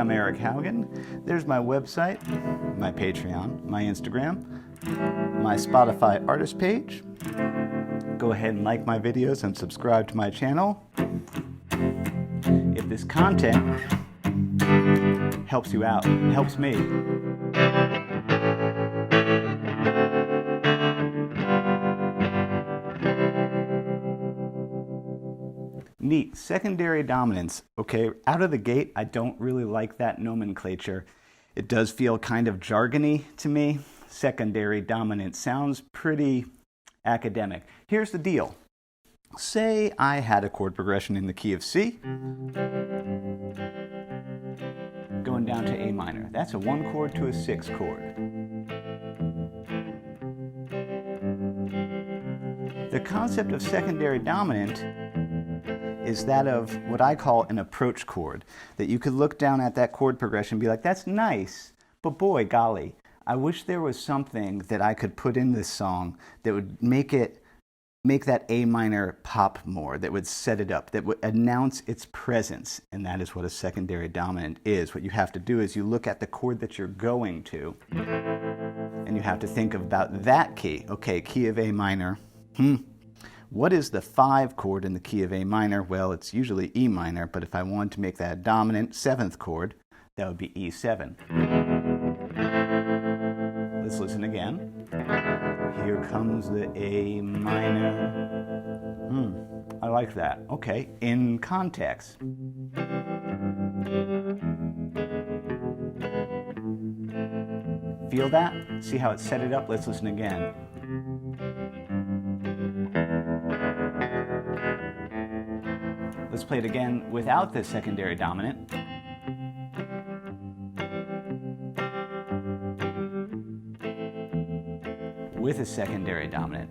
I'm Eric Haugen. There's my website, my Patreon, my Instagram, my Spotify artist page. Go ahead and like my videos and subscribe to my channel. If this content helps you out, it helps me. Neat. Secondary dominance. Okay, out of the gate, I don't really like that nomenclature. It does feel kind of jargony to me. Secondary dominance sounds pretty academic. Here's the deal. Say I had a chord progression in the key of C, going down to A minor. That's a 1 chord to a 6 chord. The concept of secondary dominant is that of what I call an approach chord, that you could look down at that chord progression and be like, that's nice, but boy, golly, I wish there was something that I could put in this song that would make that A minor pop more, that would set it up, that would announce its presence. And that is what a secondary dominant is. What you have to do is you look at the chord that you're going to, and you have to think about that key. Okay, key of A minor. What is the 5 chord in the key of A minor? Well, it's usually E minor, but if I wanted to make that a dominant 7th chord, that would be E7. Let's listen again. Here comes the A minor. I like that. Okay, in context. Feel that? See how it set it up? Let's listen again. Let's play it again without the secondary dominant. With a secondary dominant.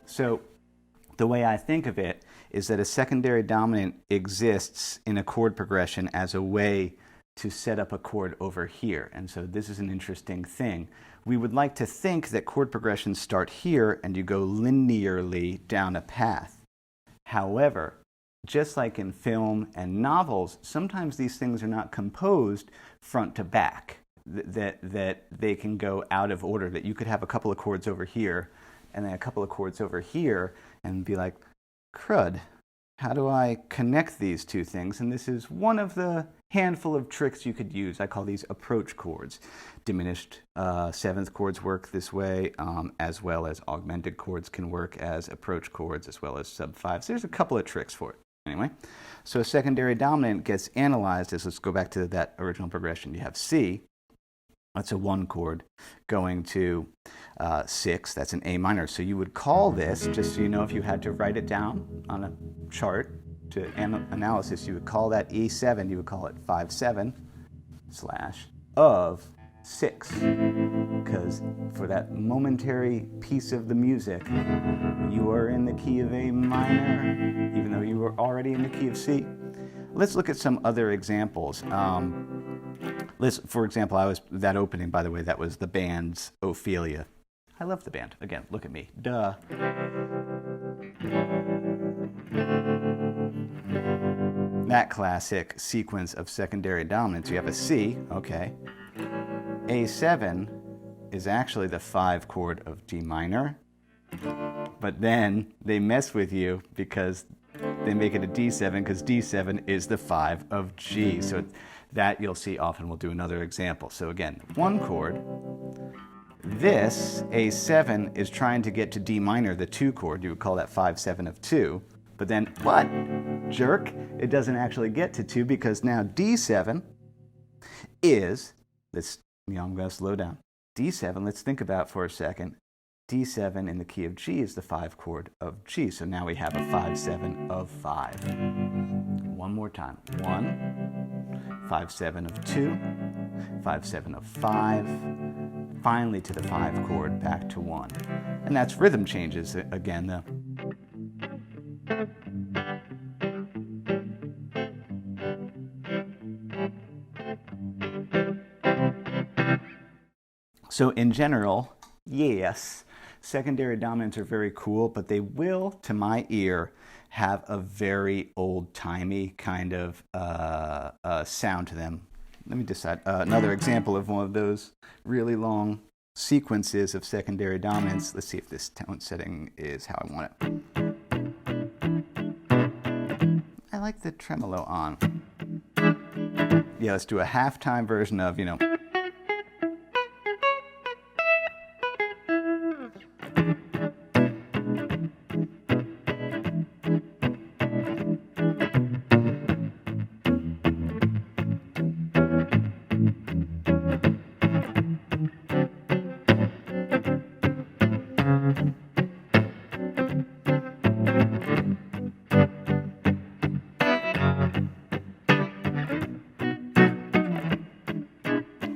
So the way I think of it is that a secondary dominant exists in a chord progression as a way to set up a chord over here. And so this is an interesting thing. We would like to think that chord progressions start here and you go linearly down a path. However, just like in film and novels, sometimes these things are not composed front to back, that they can go out of order, that you could have a couple of chords over here and then a couple of chords over here and be like, crud, how do I connect these two things? And this is one of the handful of tricks you could use. I call these approach chords. Diminished 7th chords work this way, as well as augmented chords can work as approach chords, as well as sub-5s. There's a couple of tricks for it. Anyway, so a secondary dominant gets analyzed as, let's go back to that original progression. You have C, that's a 1 chord, going to 6, that's an A minor. So you would call this, just so you know, if you had to write it down on a chart to analysis, you would call that E7, you would call it 5/7 / of 6. Because for that momentary piece of the music, you are in the key of A minor, even though you were already in the key of C. Let's look at some other examples. For example, that opening, by the way, that was the band's Ophelia. I love the band. Again, look at me. Duh. That classic sequence of secondary dominants. You have a C, okay. A7 is actually the 5 chord of D minor, but then they mess with you because they make it a D7 because D7 is the 5 of G. So that you'll see often. We'll do another example. So again, 1 chord. This A7 is trying to get to D minor, the 2 chord. You would call that 5/7 of 2. But then, what? Jerk. It doesn't actually get to 2 because now D7 is, I'm going to slow down. D7, let's think about for a second. D7 in the key of G is the 5 chord of G. So now we have a 5/7 of 5. One more time. 1, 5/7 of 2, 5/7 of 5, finally to the 5 chord, back to 1. And that's rhythm changes again, though. So in general, yes, secondary dominants are very cool, but they will, to my ear, have a very old-timey kind of sound to them. Let me decide. Another example of one of those really long sequences of secondary dominants. Let's see if this tone setting is how I want it. I like the tremolo on. Yeah, let's do a halftime version of, you know.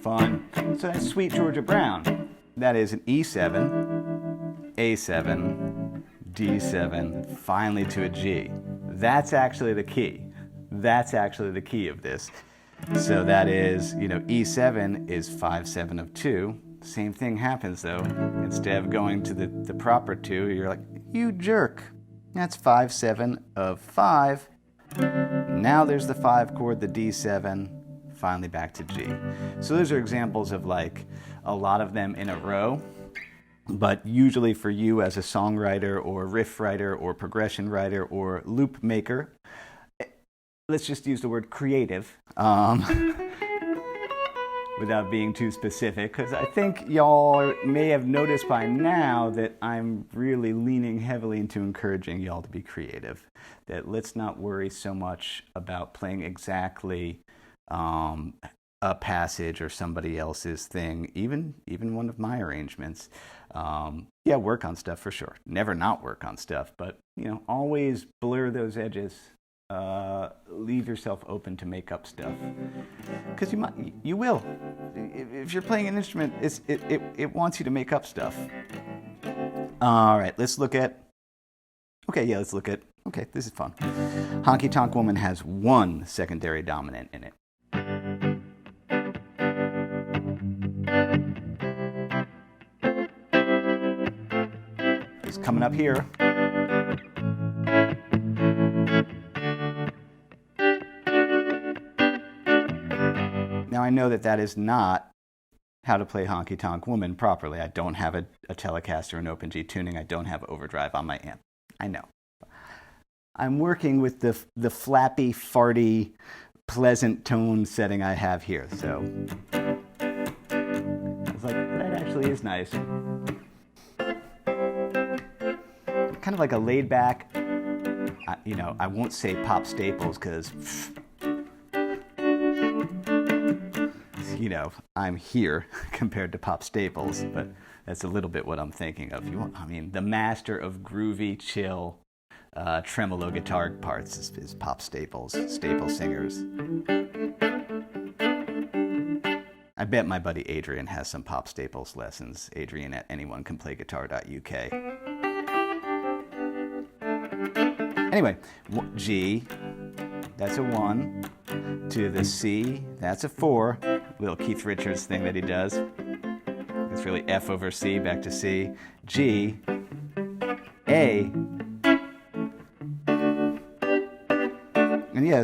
Fun. So that's Sweet Georgia Brown. That is an E7, A7, D7, finally to a G. That's actually the key. That's actually the key of this. So that is, you know, E7 is 5/7 of 2. Same thing happens though. Instead of going to the proper 2, you're like, you jerk. That's 5/7 of 5. Now there's the 5 chord, the D7, finally back to G. So those are examples of like a lot of them in a row, but usually for you as a songwriter or riff writer or progression writer or loop maker, let's just use the word creative without being too specific, because I think y'all may have noticed by now that I'm really leaning heavily into encouraging y'all to be creative, that let's not worry so much about playing exactly a passage or somebody else's thing, even one of my arrangements. Yeah, work on stuff for sure. Never not work on stuff, but you know, always blur those edges. Leave yourself open to make up stuff, because you will. If you're playing an instrument, it wants you to make up stuff. All right, let's look at. Okay, yeah, let's look at. Okay, this is fun. Honky Tonk Woman has one secondary dominant in it. It's coming up here. Now I know that that is not how to play Honky Tonk Woman properly. I don't have a Telecaster and Open G tuning. I don't have overdrive on my amp. I know. I'm working with the flappy, farty, pleasant tone setting I have here. So I was like, that actually is nice. Kind of like a laid back, you know, I won't say Pop Staples because, you know, I'm here compared to Pop Staples, but that's a little bit what I'm thinking of. I mean, the master of groovy, chill, tremolo guitar parts is Pop Staples, Staple Singers. I bet my buddy Adrian has some Pop Staples lessons. Adrian at anyonecanplayguitar.uk. Anyway, G, that's a 1. To the C, that's a 4. Little Keith Richards thing that he does. It's really F over C, back to C. G, A. And yeah,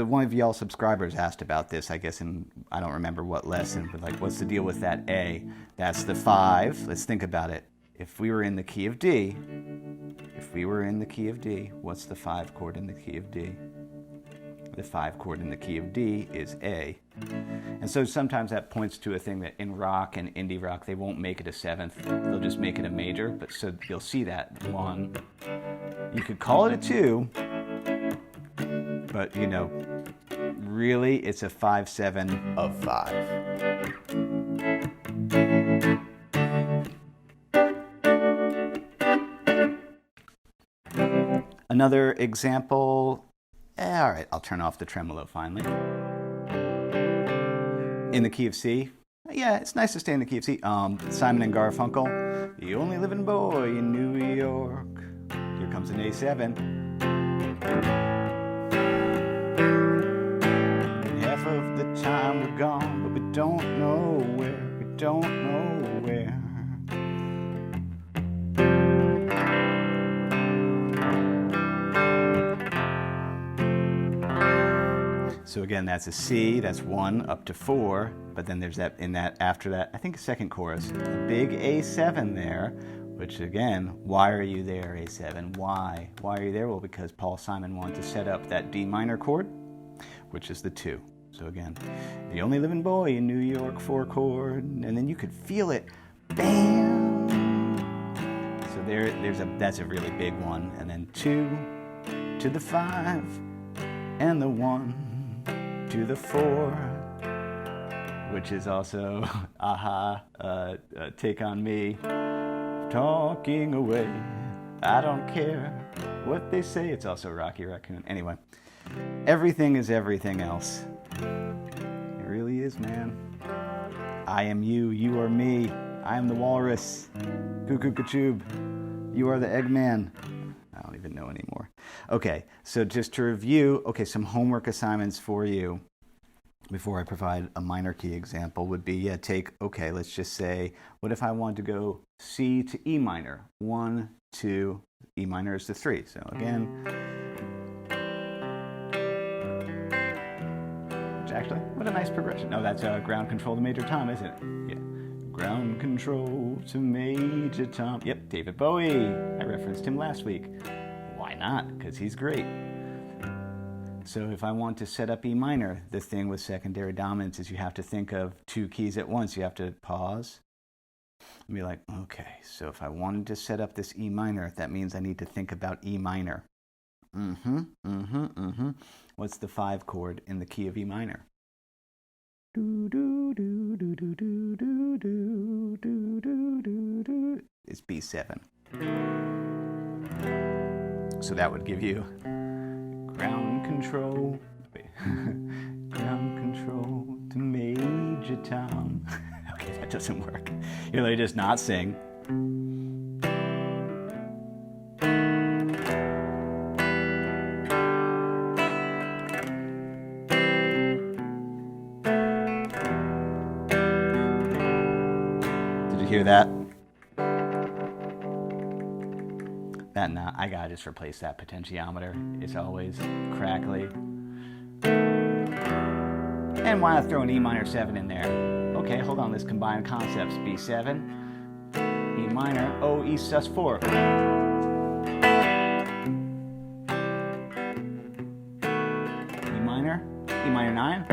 one of y'all subscribers asked about this, I guess, in, I don't remember what lesson, but like, what's the deal with that A? That's the 5. Let's think about it. If we were in the key of D, what's the 5 chord in the key of D? The 5 chord in the key of D is A. And so sometimes that points to a thing that in rock and indie rock, they won't make it a 7th. They'll just make it a major. But so you'll see that 1. You could call it a 2. But, you know, really, it's a 5/7 of 5. Another example. All right, I'll turn off the tremolo finally. In the key of C. Yeah, it's nice to stay in the key of C. Simon and Garfunkel. The only living boy in New York. Here comes an A7. Half of the time we're gone, but we don't know where, we don't know where. So again, that's a C, that's 1 up to 4, but then there's that, in that, after that, I think a second chorus, a big A7 there, which again, why are you there, A7? Why? Why are you there? Well, because Paul Simon wanted to set up that D minor chord, which is the 2. So again, the only living boy in New York, 4 chord, and then you could feel it, bam! So that's a really big one, and then 2 to the 5, and the 1 to the 4, which is also Aha, Take on Me, talking away, I don't care what they say. It's also Rocky Raccoon. Anyway, everything is everything else. It really is, man. I am you, you are me. I am the walrus. Cuckoo Kachoob. You are the Eggman. I don't even know anymore. Okay, so just to review, okay, some homework assignments for you before I provide a minor key example would be, yeah, okay, let's just say, what if I want to go C to E minor? 1, 2, E minor is the 3. So again, which actually, what a nice progression. No, that's ground control to major tom, isn't it? Yeah. Ground control to major tom. Yep, David Bowie. I referenced him last week. Why not? Because he's great. So if I want to set up E minor, the thing with secondary dominance is you have to think of 2 keys at once. You have to pause and be like, okay, so if I wanted to set up this E minor, that means I need to think about E minor. What's the 5 chord in the key of E minor? It's B7. So that would give you ground control, ground control to major tom. Okay, that doesn't work. You know, just not sing. Did you hear that? I gotta just replace that potentiometer. It's always crackly. And why not throw an E minor 7 in there? Okay, hold on, let's combine concepts. B7, E minor, O, E sus4. E minor, E minor 9.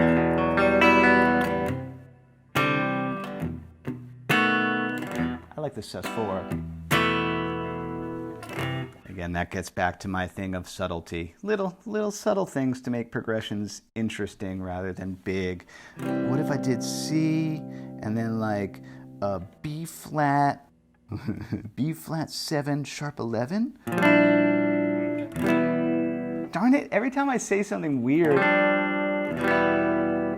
I like the sus4. Again, that gets back to my thing of subtlety. Little subtle things to make progressions interesting rather than big. What if I did C and then like a B flat, B flat 7, sharp 11? Darn it, every time I say something weird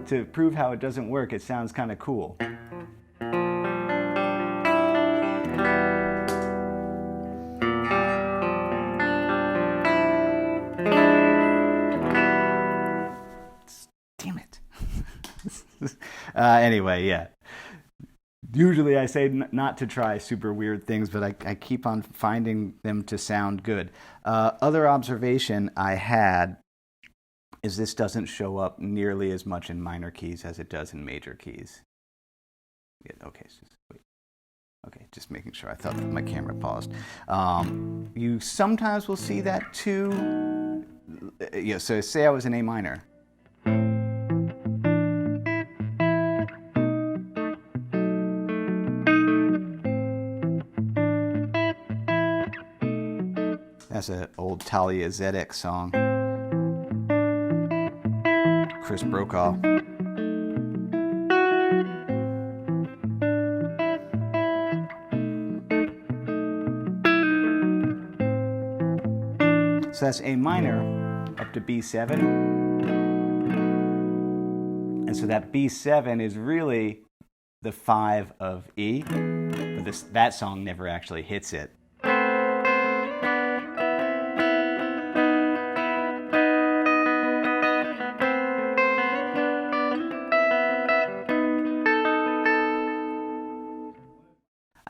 to prove how it doesn't work, it sounds kind of cool. Anyway, yeah. Usually I say not to try super weird things, but I keep on finding them to sound good. Other observation I had is this doesn't show up nearly as much in minor keys as it does in major keys. Yeah, okay, wait. Okay, just making sure. I thought that my camera paused. You sometimes will see that too. Yeah, so say I was in A minor. That's an old Talia Zedek song. Chris Brokaw. So that's A minor up to B7. And so that B7 is really the 5 of E, but that song never actually hits it.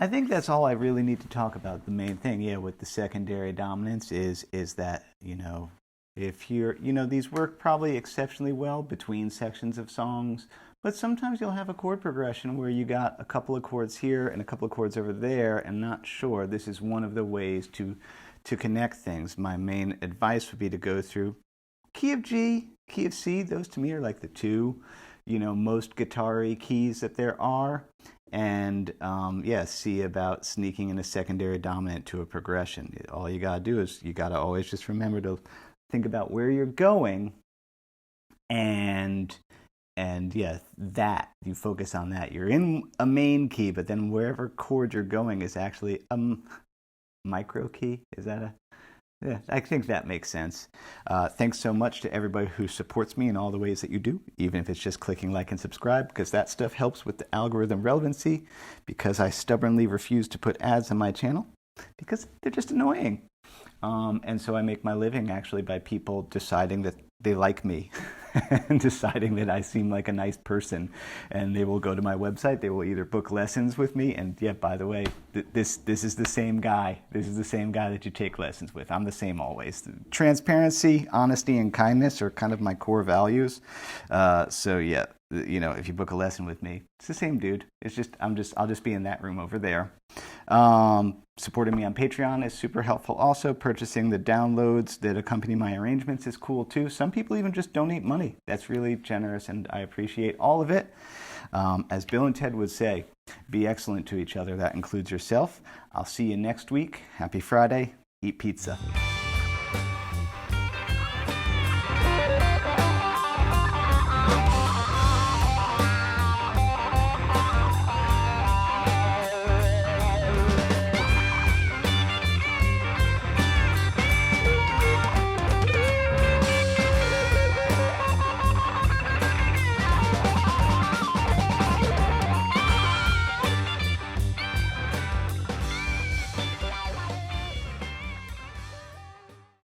I think that's all I really need to talk about. The main thing, yeah, with the secondary dominance is that, you know, If you're, you know, these work probably exceptionally well between sections of songs, but sometimes you'll have a chord progression where you got a couple of chords here and a couple of chords over there and not sure. This is one of the ways to connect things. My main advice would be to go through key of G, key of C. Those to me are like the two, you know, most guitar-y keys that there are. And yeah, see about sneaking in a secondary dominant to a progression. All you gotta do is you gotta always just remember to think about where you're going, and yeah, that you focus on that. You're in a main key, but then wherever chord you're going is actually a micro key. Is that a? Yeah, I think that makes sense. Thanks so much to everybody who supports me in all the ways that you do, even if it's just clicking like and subscribe, because that stuff helps with the algorithm relevancy, because I stubbornly refuse to put ads on my channel, because they're just annoying. And so I make my living actually by people deciding that they like me and deciding that I seem like a nice person, and they will go to my website. They will either book lessons with me, and yeah, by the way, this is the same guy. This is the same guy that you take lessons with. I'm the same always. Transparency, honesty, and kindness are kind of my core values. So yeah, you know, if you book a lesson with me, it's the same dude. It's just I'll just be in that room over there. Supporting me on Patreon is super helpful. Also, purchasing the downloads that accompany my arrangements is cool too. Some people even just donate money. That's really generous, and I appreciate all of it. As Bill and Ted would say, be excellent to each other. That includes yourself. I'll see you next week. Happy Friday. Eat pizza.